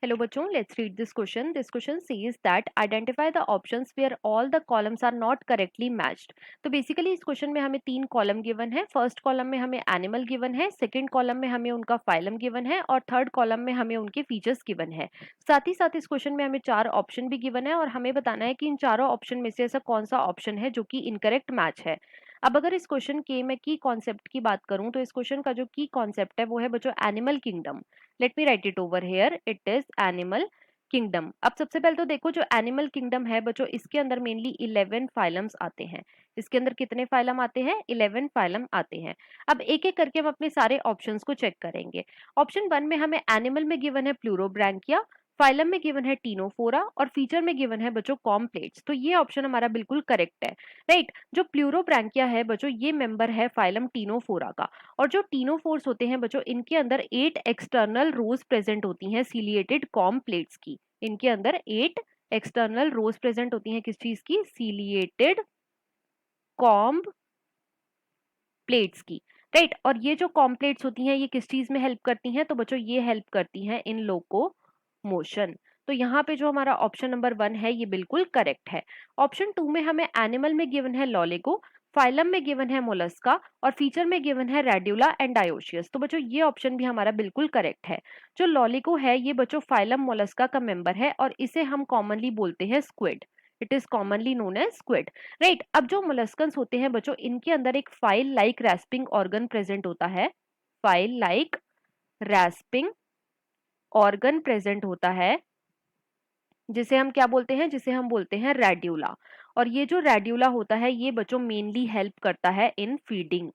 Hello बच्चों, let's read this question. This question says that identify the options where all the columns are not correctly matched. तो basically इस question में हमें तीन column given है. First column में हमें एनिमल गिवन है, सेकंड कॉलम में हमें उनका फाइलम गिवन है और थर्ड कॉलम में हमें उनके फीचर्स गिवन है. साथ ही साथ इस क्वेश्चन में हमें चार ऑप्शन भी गिवन है और हमें बताना है कि इन चारों ऑप्शन में से ऐसा कौन सा ऑप्शन है जो कि इनकरेक्ट मैच है. अब अगर इस क्वेश्चन के मैं की कॉन्सेप्ट की बात करूं तो इस क्वेश्चन का जो की कॉन्सेप्ट है वो है बच्चों animal kingdom. Let me right it over here. It is animal kingdom. अब सबसे पहले तो देखो जो एनिमल किंगडम है बच्चों इसके अंदर मेनली 11 फाइलम्स आते हैं. इसके अंदर कितने फाइलम आते हैं? 11 फाइलम आते हैं. अब एक एक करके हम अपने सारे ऑप्शंस को चेक करेंगे. ऑप्शन वन में हमें एनिमल में गिवन है प्लूरोब्रैंकिया, फाइलम में गिवन है टीनोफोरा और फीचर में गिवन है बच्चों कॉम्प्लेट्स. तो ये ऑप्शन हमारा बिल्कुल करेक्ट है. राइट. जो प्लूरोब्रैंकिया है बच्चों ये मेंबर है फाइलम टीनोफोरा का. और जो टीनोफोर्स होते हैं बच्चों इनके अंदर 8 एक्सटर्नल रोज प्रेजेंट होती हैं सीलिएटेड कॉम प्लेट्स की. इनके अंदर 8 एक्सटर्नल रोज प्रेजेंट होती हैं किस चीज की? सीलिएटेड कॉम्ब प्लेट्स की. राइट. और ये जो कॉम प्लेट्स होती हैं ये किस चीज में हेल्प करती हैं? तो बच्चों ये हेल्प करती हैं इन लोको मोशन. तो यहाँ पे जो हमारा ऑप्शन नंबर वन है ये बिल्कुल करेक्ट है. ऑप्शन टू में हमें एनिमल में गिवन है लॉलिगो, फाइलम में गिवन है मोलस्का और फीचर में गिवन है रेड्यूला एंड डायोशियस. तो बच्चों ये ऑप्शन भी हमारा बिल्कुल करेक्ट है. जो लॉलिगो है ये बच्चों फाइलम मोलस्का का मेंबर है और इसे हम कॉमनली बोलते हैं squid. It is commonly known as squid. Right. अब जो मोलस्कन्स होते हैं बच्चों इनके अंदर एक file like rasping organ present होता है. File like rasping organ present होता है जिसे हम क्या बोलते हैं? जिसे हम बोलते हैं रेड्यूला. और ये जो रेड्यूला होता है ये बच्चों मेनली हेल्प करता है in feeding.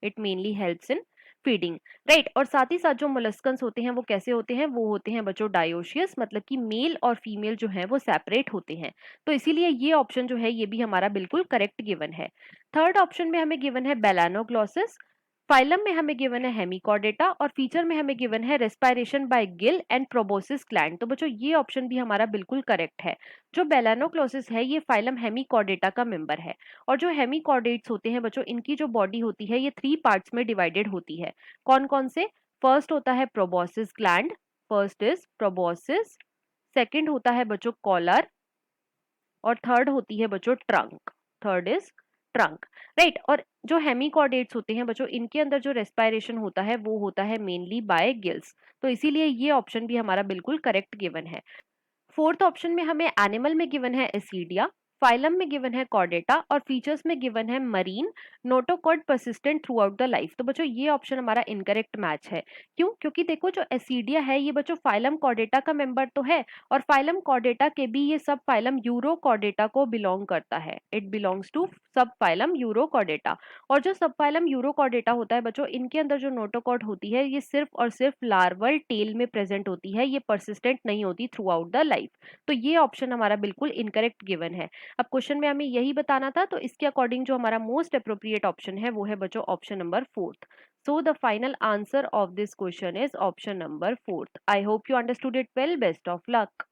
It mainly helps in feeding. Right. और साथ ही साथ जो मोलस्कन्स होते हैं वो कैसे होते हैं? वो होते हैं बच्चों डायोशियस, मतलब कि मेल और फीमेल जो है वो सेपरेट होते हैं. तो इसीलिए ये ऑप्शन जो है ये भी हमारा बिल्कुल करेक्ट गिवन है. थर्ड ऑप्शन में हमें गिवन है बेलानोग्लोसिस, फाइलम में हमें गिवन है हेमिकॉर्डेटा और फीचर में हमें गिवन है respiration bye Gill and proboscis gland. तो बच्चों ये ऑप्शन भी हमारा बिल्कुल करेक्ट है. जो बेलानोक्लोसिस है ये फाइलम हेमिकॉर्डेटा का मेंबर है. और जो हेमिकॉर्डेट्स होते हैं बच्चों इनकी जो बॉडी होती है ये 3 पार्ट्स में डिवाइडेड होती है. कौन कौन से? फर्स्ट होता है proboscis gland. First is proboscis. Second होता है बच्चों कॉलर और थर्ड होती है बच्चों trunk. Third is trunk. Right. और जो हेमिकॉर्डेट्स होते हैं बच्चों इनके अंदर जो रेस्पिरेशन होता है वो होता है मेनली बाय गिल्स. तो इसीलिए ये ऑप्शन भी हमारा बिल्कुल करेक्ट गिवन है. फोर्थ ऑप्शन में हमें एनिमल में गिवन है एसिडिया, फाइलम में गिवन है कॉर्डेटा और फीचर्स में गिवन है marine notochord persistent through out the life. तो बच्चों ये ऑप्शन हमारा इनकरेक्ट मैच है. क्यों? क्योंकि देखो जो एसिडिया है ये बच्चों फाइलम कॉर्डेटा का मेंबर तो है और फाइलम कॉर्डेटा के भी ये सब फाइलम यूरोकॉर्डेटा को बिलोंग करता है. इट बिलोंग्स टू सब फाइलम यूरोकॉर्डेटा. और जो सब फाइलम यूरोकॉर्डेटा होता है बच्चों इनके अंदर जो नोटोकॉड होती है ये सिर्फ और सिर्फ लार्वल टेल में प्रेजेंट होती है. ये परसिस्टेंट नहीं होती थ्रू आउट द लाइफ. तो ये ऑप्शन हमारा बिल्कुल इनकरेक्ट गिवन है. अब क्वेश्चन में हमें यही बताना था तो इसके अकॉर्डिंग जो हमारा मोस्ट अप्रोप्रिएट ऑप्शन है वो है बच्चों option number fourth. So the final answer of this question is option number fourth. I hope you understood it well. Best of luck.